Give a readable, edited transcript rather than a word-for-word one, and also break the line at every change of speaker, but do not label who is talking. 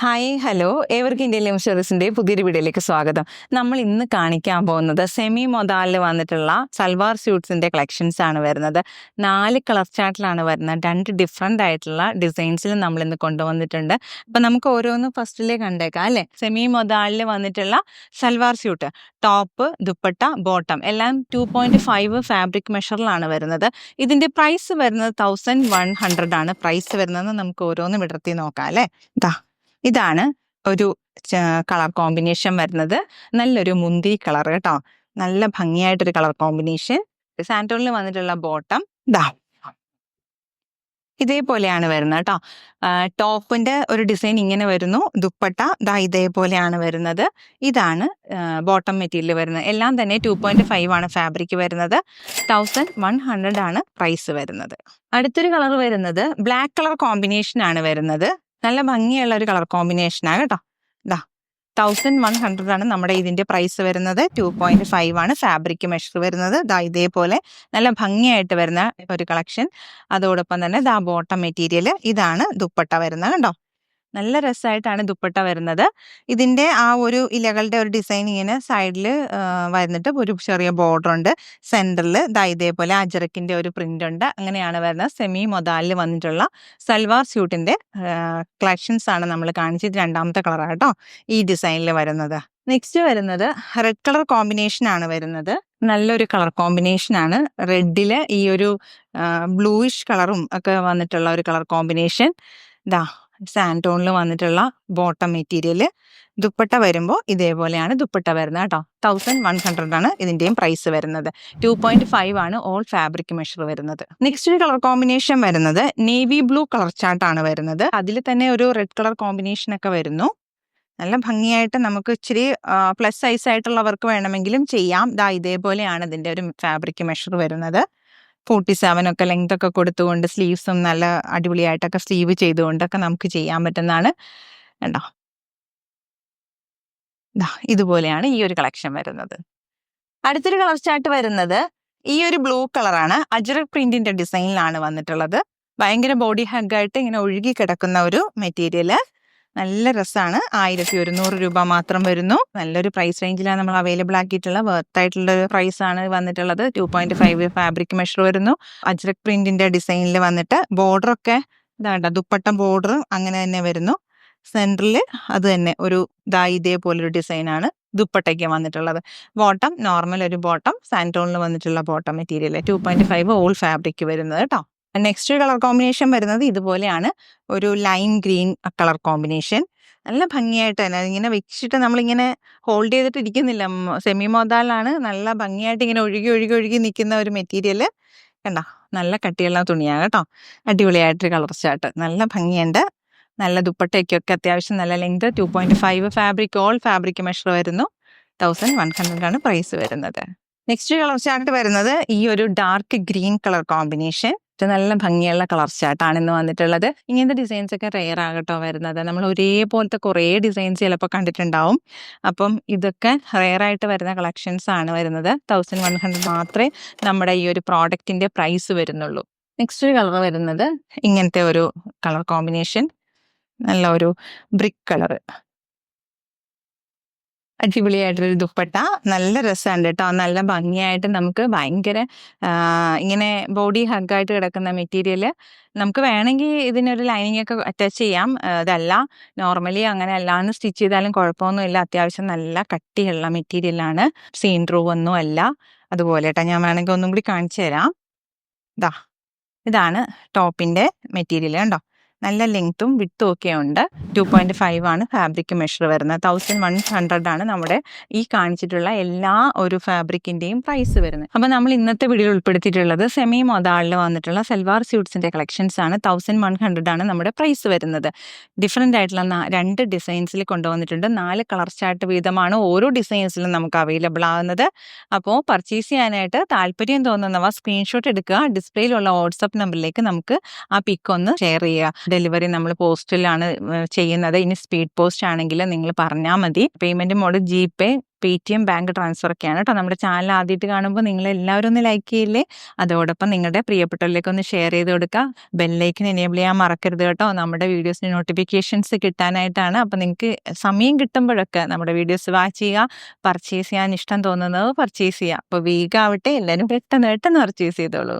Hi hello ഏവർക്കും Indian ലിംഷറിസിന്റെ പുതിയൊരു വീഡിയോയിലേക്ക് സ്വാഗതം. നമ്മൾ ഇന്ന് കാണിക്കാൻ പോകുന്നത് സെമി മൊദാലിൽ വന്നിട്ടുള്ള സൽവാർ സ്യൂട്ട്സിന്റെ കളക്ഷൻസ് ആണ് വരുന്നത്. 4 കളർ ചാർട്ടിലാണ് വരുന്നത്. 2 ഡിഫറെന്റ് ആയിട്ടുള്ള ഡിസൈൻസിൽ നമ്മൾ ഇന്ന് കൊണ്ടുവന്നിട്ടുണ്ട്. അപ്പൊ നമുക്ക് ഓരോന്ന് ഫസ്റ്റിലേ കണ്ടേക്കാം അല്ലെ. സെമി മൊദാലിൽ വന്നിട്ടുള്ള salwar suit, top, dupatta, bottom എല്ലാം 2.5 ഫാബ്രിക് മെഷറിലാണ് വരുന്നത്. ഇതിന്റെ പ്രൈസ് വരുന്നത് 1100 ആണ് പ്രൈസ് വരുന്നത്. നമുക്ക് ഓരോന്ന് വിടർത്തി നോക്കാം അല്ലെ. ഇതാണ് ഒരു കളർ കോമ്പിനേഷൻ വരുന്നത്. നല്ലൊരു മുന്തിരി കളർ കേട്ടോ, നല്ല ഭംഗിയായിട്ടൊരു കളർ കോമ്പിനേഷൻ. സാൻറ്റോണിൽ വന്നിട്ടുള്ള ബോട്ടം ഇതേപോലെയാണ് വരുന്നത് കേട്ടോ. ടോപ്പിന്റെ ഒരു ഡിസൈൻ ഇങ്ങനെ വരുന്നു. ദുപ്പട്ട ഇതേപോലെയാണ് വരുന്നത്. ഇതാണ് ബോട്ടം മെറ്റീരിയൽ വരുന്നത്. എല്ലാം തന്നെ 2.5 ആണ് ഫാബ്രിക് വരുന്നത്. 1100 ആണ് പ്രൈസ് വരുന്നത്. അടുത്തൊരു കളർ വരുന്നത് ബ്ലാക്ക് കളർ കോമ്പിനേഷൻ ആണ് വരുന്നത്. നല്ല ഭംഗിയുള്ള ഒരു കളർ കോമ്പിനേഷനാണ് കേട്ടോ. 1100 ആണ് നമ്മുടെ ഇതിന്റെ പ്രൈസ് വരുന്നത്. 2.5 ആണ് ഫാബ്രിക് മെഷർ വരുന്നത്. ഇതേപോലെ നല്ല ഭംഗിയായിട്ട് വരുന്ന ഒരു കളക്ഷൻ. അതോടൊപ്പം തന്നെ ബോട്ടം മെറ്റീരിയൽ. ഇതാണ് ദുപ്പട്ട വരുന്നത് കണ്ടോ. നല്ല രസമായിട്ടാണ് ദുപ്പട്ട വരുന്നത്. ഇതിന്റെ ആ ഒരു ഇലകളുടെ ഒരു ഡിസൈൻ ഇങ്ങനെ സൈഡിൽ വരുന്നിട്ട് ഒരു ചെറിയ ബോർഡർ ഉണ്ട്. സെന്ററിൽ ഇതേപോലെ അജറക്കിന്റെ ഒരു പ്രിന്റ് ഉണ്ട്. അങ്ങനെയാണ് വരുന്നത്. സെമി മൊദാലിൽ വന്നിട്ടുള്ള സൽവാർ സ്യൂട്ടിന്റെ കളക്ഷൻസ് ആണ് നമ്മൾ കാണിച്ചത്. രണ്ടാമത്തെ കളറാണ് കേട്ടോ ഈ ഡിസൈനിൽ വരുന്നത്. നെക്സ്റ്റ് വരുന്നത് റെഡ് കളർ കോമ്പിനേഷൻ ആണ് വരുന്നത്. നല്ലൊരു കളർ കോമ്പിനേഷൻ ആണ്. റെഡില് ഈ ഒരു ബ്ലൂയിഷ് കളറും ഒക്കെ വന്നിട്ടുള്ള ഒരു കളർ കോമ്പിനേഷൻ. സാൻറ്റോണിൽ വന്നിട്ടുള്ള ബോട്ടം മെറ്റീരിയൽ. ദുപ്പട്ട വരുമ്പോൾ ഇതേപോലെയാണ് ദുപ്പട്ട വരുന്നത് കേട്ടോ. 1100 ആണ് ഇതിന്റെയും പ്രൈസ് വരുന്നത്. 2.5 ആണ് ഓൾ ഫാബ്രിക് മെഷർ വരുന്നത്. നെക്സ്റ്റ് കളർ കോമ്പിനേഷൻ വരുന്നത് നേവി ബ്ലൂ കളർ ചാർട്ടാണ് വരുന്നത്. അതിൽ തന്നെ ഒരു റെഡ് കളർ കോമ്പിനേഷൻ ഒക്കെ വരുന്നു. നല്ല ഭംഗിയായിട്ട് നമുക്ക് ഇച്ചിരി പ്ലസ് സൈസ് ആയിട്ടുള്ളവർക്ക് വേണമെങ്കിലും ചെയ്യാം. ഇതേപോലെയാണ് ഇതിന്റെ ഒരു ഫാബ്രിക് മെഷർ വരുന്നത്. 47 ഒക്കെ ലെങ്ത് ഒക്കെ കൊടുത്തുകൊണ്ട് സ്ലീവ്സും നല്ല അടിപൊളിയായിട്ടൊക്കെ സ്ലീവ് ചെയ്തുകൊണ്ടൊക്കെ നമുക്ക് ചെയ്യാൻ പറ്റുന്നതാണ്. കണ്ടോ, ഇതുപോലെയാണ് ഈ ഒരു കളക്ഷൻ വരുന്നത്. അടുത്തൊരു കളർ ചാർട്ട് വരുന്നത് ഈ ഒരു ബ്ലൂ കളറാണ്. അജ്രക് പ്രിന്റിന്റെ ഡിസൈനിലാണ് വന്നിട്ടുള്ളത്. ഭയങ്കര ബോഡി ഹഗ്ഗായിട്ട് ഇങ്ങനെ ഒഴുകി കിടക്കുന്ന ഒരു മെറ്റീരിയൽ. നല്ല രസമാണ്. 1100 രൂപ മാത്രം വരുന്നു. നല്ലൊരു പ്രൈസ് റേഞ്ചിലാണ് നമ്മൾ അവൈലബിൾ ആക്കിയിട്ടുള്ള വർത്ത് ആയിട്ടുള്ള ഒരു പ്രൈസ് ആണ് വന്നിട്ടുള്ളത്. 2.5 ഫാബ്രിക് മെഷർ വരുന്നു. അജ്രക് പ്രിന്റിന്റെ ഡിസൈനിൽ വന്നിട്ട് ബോർഡർ ഒക്കെ ദുപ്പട്ട ബോർഡർ അങ്ങനെ തന്നെ വരുന്നു. സെന്ററിൽ അത് തന്നെ ഒരു ഇതേപോലൊരു ഡിസൈനാണ് ദുപ്പട്ടയ്ക്ക് വന്നിട്ടുള്ളത്. ബോട്ടം നോർമൽ ഒരു ബോട്ടം, സാൻറ്റോണിൽ വന്നിട്ടുള്ള ബോട്ടം മെറ്റീരിയൽ. 2.5 ഓൾ ഫാബ്രിക് വരുന്നത് കേട്ടോ. നെക്സ്റ്റ് കളർ കോമ്പിനേഷൻ വരുന്നത് ഇതുപോലെയാണ്. ഒരു ലൈം ഗ്രീൻ കളർ കോമ്പിനേഷൻ. നല്ല ഭംഗിയായിട്ട് തന്നെ ഇങ്ങനെ വെച്ചിട്ട് നമ്മളിങ്ങനെ ഹോൾഡ് ചെയ്തിട്ട് ഇരിക്കുന്നില്ല. സെമി മൊദാലാണ്. നല്ല ഭംഗിയായിട്ട് ഇങ്ങനെ ഒഴുകി ഒഴുകി ഒഴുകി നിൽക്കുന്ന ഒരു മെറ്റീരിയൽ. കണ്ടോ, നല്ല കട്ടിയുള്ള തുണിയാണ് കേട്ടോ. അടിപൊളിയായിട്ടൊരു കളർ ചാർട്ട്. നല്ല ഭംഗിയുണ്ട്. നല്ല ദുപ്പട്ടയ്ക്കൊക്കെ അത്യാവശ്യം നല്ല length. 2.5 fabric all fabric measure വരുന്നു. 1100 ആണ് പ്രൈസ് വരുന്നത്. നെക്സ്റ്റ് കളർ ചാർട്ട് വരുന്നത് ഈ ഒരു ഡാർക്ക് ഗ്രീൻ കളർ കോമ്പിനേഷൻ. നല്ല ഭംഗിയുള്ള കളർ ചാർട്ടാണ് ഇന്ന് വന്നിട്ടുള്ളത്. ഇങ്ങനത്തെ ഡിസൈൻസ് ഒക്കെ റെയർ ആകട്ടോ വരുന്നത്. നമ്മൾ ഒരേപോലത്തെ കുറേ ഡിസൈൻസ് ചിലപ്പോൾ കണ്ടിട്ടുണ്ടാവും. അപ്പം ഇതൊക്കെ റെയർ ആയിട്ട് വരുന്ന കളക്ഷൻസ് ആണ് വരുന്നത്. 1100 മാത്രമേ നമ്മുടെ ഈ ഒരു പ്രോഡക്റ്റിന്റെ പ്രൈസ് വരുന്നുള്ളൂ. നെക്സ്റ്റ് കളർ വരുന്നത് ഇങ്ങനത്തെ ഒരു കളർ കോമ്പിനേഷൻ. നല്ല ഒരു ബ്രിക്ക് കളർ. അടിപൊളിയായിട്ടൊരു ദുപ്പട്ട. നല്ല രസമുണ്ട് കേട്ടോ. നല്ല ഭംഗിയായിട്ട് നമുക്ക് ഭയങ്കര ഇങ്ങനെ ബോഡി ഹഗ്ഗായിട്ട് കിടക്കുന്ന മെറ്റീരിയൽ. നമുക്ക് വേണമെങ്കിൽ ഇതിനൊരു ലൈനിങ് ഒക്കെ അറ്റാച്ച് ചെയ്യാം. അതല്ല നോർമലി അങ്ങനെ അല്ലാന്ന് സ്റ്റിച്ച് ചെയ്താലും കുഴപ്പമൊന്നുമില്ല. അത്യാവശ്യം നല്ല കട്ടിയുള്ള മെറ്റീരിയലാണ്. സീൻ ത്രൂ ഒന്നും അല്ല. അതുപോലെ കേട്ടോ, ഞാൻ വേണമെങ്കിൽ ഒന്നും കൂടി കാണിച്ചു തരാം. ഇതാണ് ടോപ്പിന്റെ മെറ്റീരിയൽ കണ്ടോ. നല്ല ലെങ്ത്തും വിഡ്ത്തും ഒക്കെ ഉണ്ട്. 2.5 ആണ് ഫാബ്രിക് മെഷർ വരുന്നത്. 1100 ആണ് നമ്മുടെ ഈ കാണിച്ചിട്ടുള്ള എല്ലാ ഒരു ഫാബ്രിക്കിന്റെയും പ്രൈസ് വരുന്നത്. അപ്പൊ നമ്മൾ ഇന്നത്തെ വീഡിയോയിൽ ഉൾപ്പെടുത്തിയിട്ടുള്ളത് സെമി മൊദാലിൽ വന്നിട്ടുള്ള സൽവാർ സ്യൂട്ട്സിന്റെ കളക്ഷൻസ് ആണ്. 1100 ആണ് നമ്മുടെ പ്രൈസ് വരുന്നത്. ഡിഫറെന്റ് ആയിട്ടുള്ള 2 ഡിസൈൻസിൽ കൊണ്ടുവന്നിട്ടുണ്ട്. 4 കളർ ചാർട്ട് വീതമാണ് ഓരോ ഡിസൈൻസിലും നമുക്ക് അവൈലബിൾ ആകുന്നത്. അപ്പോൾ പർച്ചേസ് ചെയ്യാനായിട്ട് താല്പര്യം തോന്നുന്നവ സ്ക്രീൻഷോട്ട് എടുക്കുക. ഡിസ്പ്ലേയിലുള്ള വാട്സ്ആപ്പ് നമ്പറിലേക്ക് നമുക്ക് ആ പിക്ക് ഒന്ന് ഷെയർ ചെയ്യുക. ഡെലിവറി നമ്മൾ പോസ്റ്റിലാണ് ചെയ്യുന്നത്. ഇനി സ്പീഡ് പോസ്റ്റ് ആണെങ്കിൽ നിങ്ങൾ പറഞ്ഞാൽ മതി. Payment mode GPay, Paytm, bank transfer ഒക്കെയാണ് കേട്ടോ. നമ്മുടെ ചാനൽ ആദ്യമായിട്ട് കാണുമ്പോൾ നിങ്ങൾ എല്ലാവരും ഒന്ന് ലൈക്ക് ചെയ്യില്ലേ? അതോടൊപ്പം നിങ്ങളുടെ പ്രിയപ്പെട്ടവരിലേക്ക് ഒന്ന് ഷെയർ ചെയ്ത് കൊടുക്കുക. ബെല്ലൈക്കൻ എനേബിൾ ചെയ്യാൻ മറക്കരുത് കേട്ടോ. നമ്മുടെ വീഡിയോസിന് നോട്ടിഫിക്കേഷൻസ് കിട്ടാനായിട്ടാണ്. അപ്പം നിങ്ങൾക്ക് സമയം കിട്ടുമ്പോഴൊക്കെ നമ്മുടെ വീഡിയോസ് വാച്ച് ചെയ്യുക. പർച്ചേസ് ചെയ്യാൻ ഇഷ്ടം തോന്നുന്നത് പർച്ചേസ് ചെയ്യുക. അപ്പോൾ വേഗം ആവട്ടെ, എല്ലാവരും പെട്ടെന്ന് പർച്ചേസ് ചെയ്തോളൂ.